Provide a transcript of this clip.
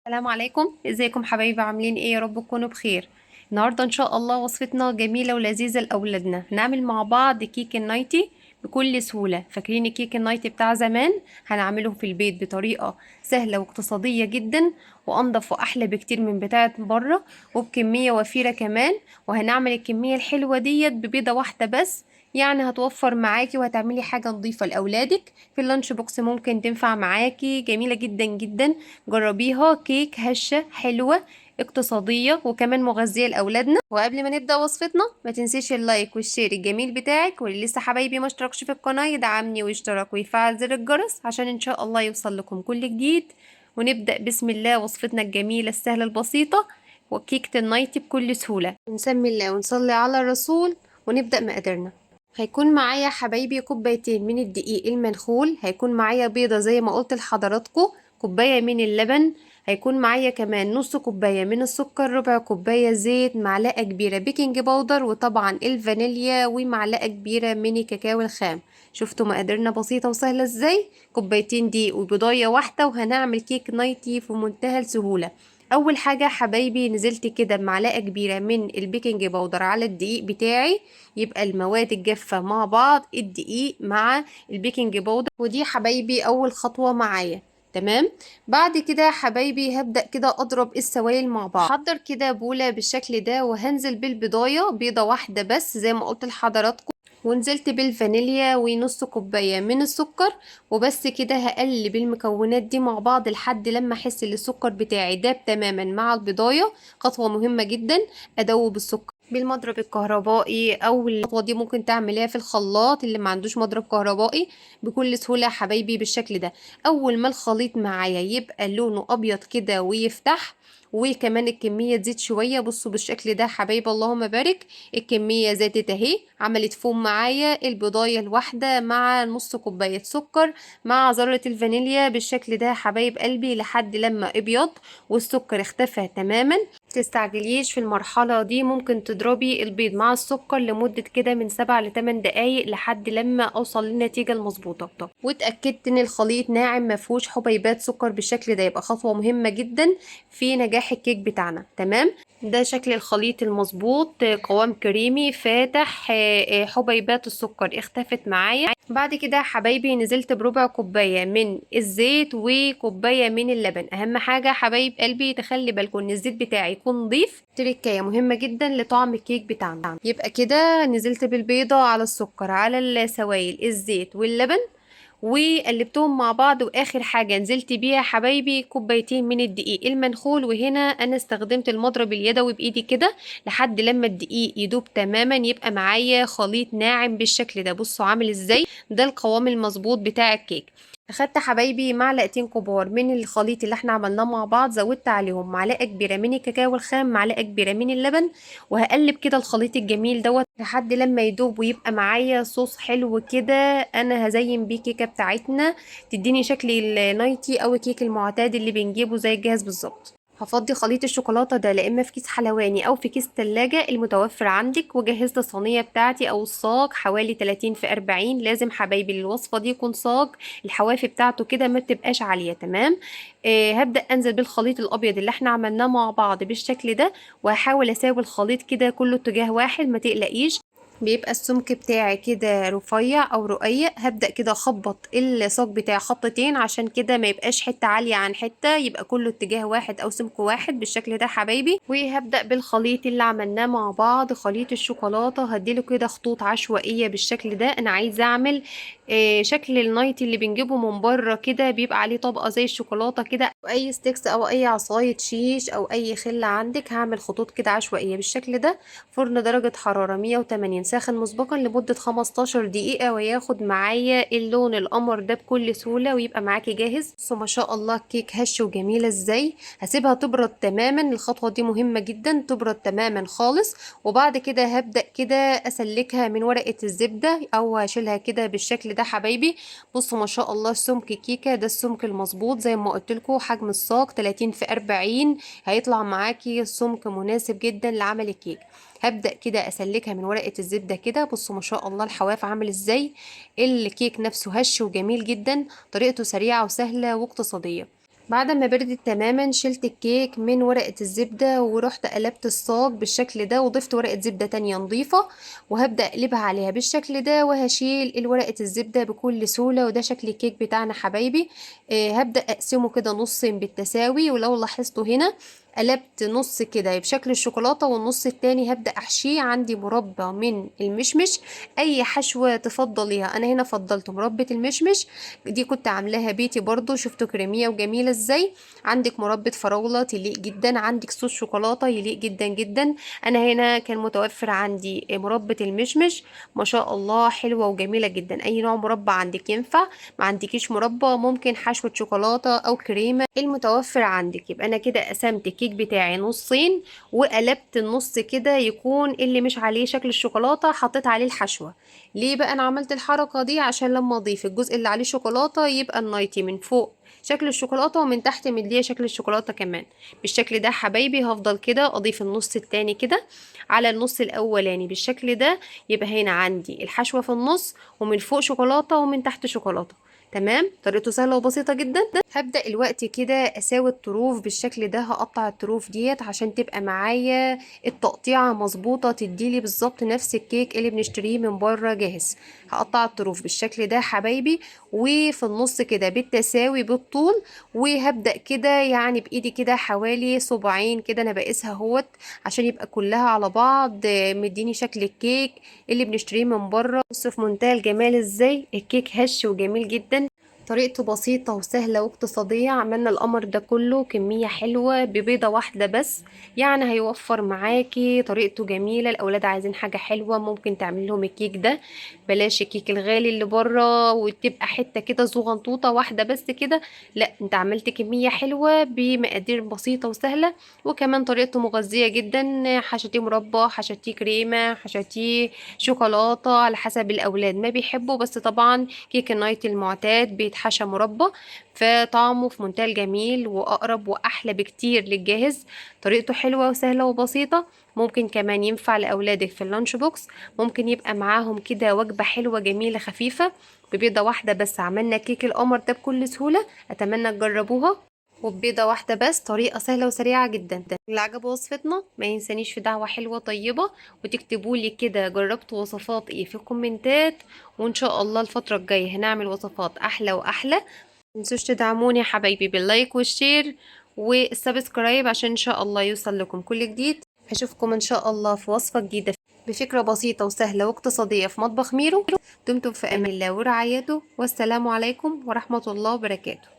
السلام عليكم، ازيكم حبايبي؟ عاملين ايه؟ يا رب تكونوا بخير. النهارده ان شاء الله وصفتنا جميله ولذيذه لاولادنا. هنعمل مع بعض كيك النايتي بكل سهوله. فاكرين الكيك النايتي بتاع زمان؟ هنعمله في البيت بطريقه سهله واقتصاديه جدا، وانضف واحلى بكتير من بتاعه بره، وبكميه وفيره كمان. وهنعمل الكميه الحلوه ديت ببيضه واحده بس، يعني هتوفر معاكي وهتعملي حاجه نظيفه لاولادك في اللانش بوكس. ممكن تنفع معاكي، جميله جدا جدا. جربيها، كيك هشة حلوة اقتصادية وكمان مغذية لأولادنا. وقبل ما نبدأ وصفتنا ما تنسيش اللايك والشير الجميل بتاعك، واللي لسه حبايبي ما اشتركش في القناة يدعمني ويشترك ويفعل زر الجرس عشان ان شاء الله يوصل لكم كل جديد. ونبدأ بسم الله وصفتنا الجميلة السهلة البسيطة، وكيكة النايتي بكل سهولة. نسمي الله ونصلي على الرسول ونبدأ مقاديرنا. هيكون معايا حبايبي كوبايتين من الدقيق المنخول، هيكون معايا بيضة زي ما قلت لحضراتكم، كوباية من اللبن، هيكون معايا كمان نص كوباية من السكر، ربع كوباية زيت، معلقة كبيرة بيكنج باودر، وطبعا الفانيليا، ومعلقة كبيرة من الكاكاو الخام. شفتوا مقاديرنا بسيطة وسهلة ازاي؟ كوبايتين دقيق وبيضاية واحدة، وهنعمل كيك نايتي في منتهى السهولة. اول حاجة حبايبي نزلت كده بمعلقة كبيرة من البيكنج باودر على الدقيق بتاعي، يبقى المواد الجافة مع بعض، الدقيق مع البيكنج باودر. ودي حبايبي اول خطوة معايا. تمام. بعد كده يا حبايبي هبدأ كده اضرب السوائل مع بعض. هحضر كده بولة بالشكل ده، وهنزل بالبضاية بيضة واحدة بس زي ما قلت لحضراتكم، ونزلت بالفانيليا ونص كوباية من السكر. وبس كده هقلب المكونات دي مع بعض لحد لما احس ان السكر بتاعي داب تماما مع البضاية. خطوة مهمة جدا، ادوب السكر بالمضرب الكهربائي، او الخطوه دي ممكن تعمليها في الخلاط اللي ما عندوش مضرب كهربائي بكل سهوله يا حبايبي بالشكل ده. اول ما الخليط معايا يبقى لونه ابيض كده ويفتح، وكمان الكميه تزيد شويه، بصوا بالشكل ده حبايبي اللهم بارك. الكميه زادت اهي، عملت فوم معايا البضايه الواحده مع نص كوبايه سكر مع ذره الفانيليا بالشكل ده يا حبايب قلبي، لحد لما ابيض والسكر اختفى تماما. تستعجليش في المرحلة دي، ممكن تضربي البيض مع السكر لمدة كده من 7 ل8 دقايق لحد لما اوصل للنتيجة المظبوطة. واتأكدت ان الخليط ناعم مفهوش حبيبات سكر بالشكل ده، يبقى خطوة مهمة جدا في نجاح الكيك بتاعنا. تمام. ده شكل الخليط المظبوط، قوام كريمي فاتح، حبيبات السكر اختفت معايا. بعد كده يا حبايبي نزلت بربع كوباية من الزيت وكوباية من اللبن. اهم حاجة حبايب قلبي تخلي بالكم ان الزيت بتاعي يكون نضيف، تركاية مهمة جدا لطعم الكيك بتاعنا. يبقى كده نزلت بالبيضة على السكر على السوائل الزيت واللبن، وقلبتهم مع بعض. واخر حاجه نزلت بيها حبايبي كوبايتين من الدقيق المنخول، وهنا انا استخدمت المضرب اليدوي بايدي كده لحد لما الدقيق يدوب تماما، يبقى معايا خليط ناعم بالشكل ده. بصوا عامل ازاي، ده القوام المظبوط بتاع الكيك. اخدت حبايبي معلقتين كبار من الخليط اللي احنا عملناه مع بعض، زودت عليهم معلقه كبيره من الكاكاو الخام، معلقه كبيره من اللبن، وهقلب كده الخليط الجميل دوت لحد لما يدوب ويبقى معايا صوص حلو كده. انا هزين بيه كيكه بتاعتنا تديني شكل النايتي او الكيك المعتاد اللي بنجيبه زي الجاهز بالظبط. هفضي خليط الشوكولاته ده لا اما في كيس حلواني او في كيس تلاجة المتوفر عندك، وجهزت الصينيه بتاعتي او الصاج حوالي 30 في 40. لازم حبايبي الوصفه دي يكون صاج الحواف بتاعته كده ما تبقاش عاليه. تمام. هبدا انزل بالخليط الابيض اللي احنا عملناه مع بعض بالشكل ده، وهحاول اساوي الخليط كده كله اتجاه واحد، ما تقلقيش. بيبقى السمك بتاعي كده رفيع او رقيق. هبدأ كده اخبط الصاج بتاعي خطتين عشان كده ما يبقاش حتة عالية عن حتة، يبقى كله اتجاه واحد او سمك واحد بالشكل ده حبايبي. وهبدأ بالخليط اللي عملناه مع بعض، خليط الشوكولاتة، هديله كده خطوط عشوائية بالشكل ده. انا عايزة اعمل شكل النايتي اللي بنجيبه من بره كده، بيبقى عليه طبقة زي الشوكولاتة كده، اي ستيكس او اي عصاية شيش او اي خلة عندك. هعمل خطوط كده عشوائية بالشكل ده. فرن درجة حرارة 180 ساخن مسبقا لمدة 15 دقيقة، وياخد معايا اللون القمر ده بكل سهولة ويبقى معاكي جاهز. بصوا ما شاء الله كيك هش وجميلة ازاي. هسيبها تبرد تماما، الخطوة دي مهمة جدا، تبرد تماما خالص. وبعد كده هبدأ كده اسلكها من ورقة الزبدة او هشيلها كده بالشكل ده حبايبي. بصوا ما شاء الله سمك كيكة ده السمك المظبوط زي ما قلت لكم، حجم الصاج 30 في 40، هيطلع معاكي سمك مناسب جدا لعمل الكيك. هبدأ كده اسلكها من ورقة الزبدة كده. بصوا ما شاء الله الحواف عامل ازاي. الكيك نفسه هش وجميل جدا، طريقته سريعة وسهلة واقتصادية. بعد ما بردت تماما شلت الكيك من ورقة الزبدة ورحت قلبت الصاج بالشكل ده، وضفت ورقة زبدة تانية نظيفة، وهبدأ اقلبها عليها بالشكل ده، وهشيل ورقة الزبدة بكل سهولة. وده شكل الكيك بتاعنا حبايبي. هبدأ اقسمه كده نصين بالتساوي، ولو لاحظتوا هنا قلبت نص كده بشكل الشوكولاتة، والنص التاني هبدأ احشيه. عندي مربى من المشمش، اي حشوة تفضليها. انا هنا فضلت مربى المشمش، دي كنت عاملاها بيتي برضو، شفتوا كريمية وجميلة ازاي. عندك مربى فراولة تليق جدا، عندك صوص شوكولاتة يليق جدا جدا. انا هنا كان متوفر عندي مربى المشمش، ما شاء الله حلوة وجميلة جدا. اي نوع مربى عندك ينفع. ما عندكيش مربى ممكن حشوة شوكولاتة او كريمة المتوفر عندك. يبقى انا كده قسمت الكيك بتاعي نصين، وقلبت النص كده يكون اللي مش عليه شكل الشوكولاتة حطيت عليه الحشوة. ليه بقى انا عملت الحركة دي؟ عشان لما اضيف الجزء اللي عليه شوكولاتة يبقى النايتي من فوق شكل الشوكولاتة، ومن تحت مديه شكل الشوكولاتة كمان. بالشكل ده حبايبي هفضل كده اضيف النص التاني كده على النص الاولاني بالشكل ده. يبقى هنا عندي الحشوة في النص، ومن فوق شوكولاتة ومن تحت شوكولاتة. تمام، طريقته سهلة وبسيطة جدا. هبدأ الوقت كده اساوي الطروف بالشكل ده. هقطع الطروف ديت عشان تبقى معايا التقطيعة مظبوطة، تديلي بالظبط نفس الكيك اللي بنشتريه من بره جاهز. هقطع الطروف بالشكل ده حبايبي، وفي النص كده بالتساوي بالطول. وهبدأ كده يعني بإيدي كده حوالي صباعين كده، انا بقيسها اهوت عشان يبقى كلها على بعض مديني شكل الكيك اللي بنشتريه من بره. بصوا في منتهى الجمال ازاي الكيك هش وجميل جدا. طريقته بسيطة وسهلة واقتصادية. عملنا القمر ده كله كمية حلوة ببيضة واحدة بس، يعني هيوفر معاكي. طريقته جميلة، الأولاد عايزين حاجة حلوة ممكن تعمل لهم الكيك ده. بلاش الكيك الغالي اللي بره وتبقى حتة كده صغنطوطة واحدة بس كده. لا، انت عملت كمية حلوة بمقادير بسيطة وسهلة، وكمان طريقته مغذية جدا. حشتيه مربى، حشتيه كريمة، حشتيه شوكولاتة، على حسب الأولاد ما بيحبوا. بس طبعا كيك النايت المعتاد بيتحشى مربى، فطعمه في منتهى الجميل واقرب واحلى بكتير للجاهز. طريقته حلوة وسهلة وبسيطة. ممكن كمان ينفع لاولادك في اللانش بوكس، ممكن يبقى معاهم كده وجبة حلوة جميلة خفيفة. ببيضة واحدة بس عملنا كيك القمر ده بكل سهولة. اتمنى تجربوها، وببيضة واحدة بس، طريقة سهلة وسريعة جدا. اللي عجبه وصفتنا ما ينسانيش في دعوة حلوة طيبة، وتكتبوا لي كده جربتوا وصفات ايه في الكومنتات. وان شاء الله الفترة الجاية هنعمل وصفات احلى واحلى. متنسوش تدعموني يا حبايبي باللايك والشير والسبسكرايب، عشان ان شاء الله يوصل لكم كل جديد. اشوفكم ان شاء الله في وصفة جديدة بفكرة بسيطة وسهلة واقتصادية في مطبخ ميرو. دمتم في امان الله ورعايته، والسلام عليكم ورحمة الله وبركاته.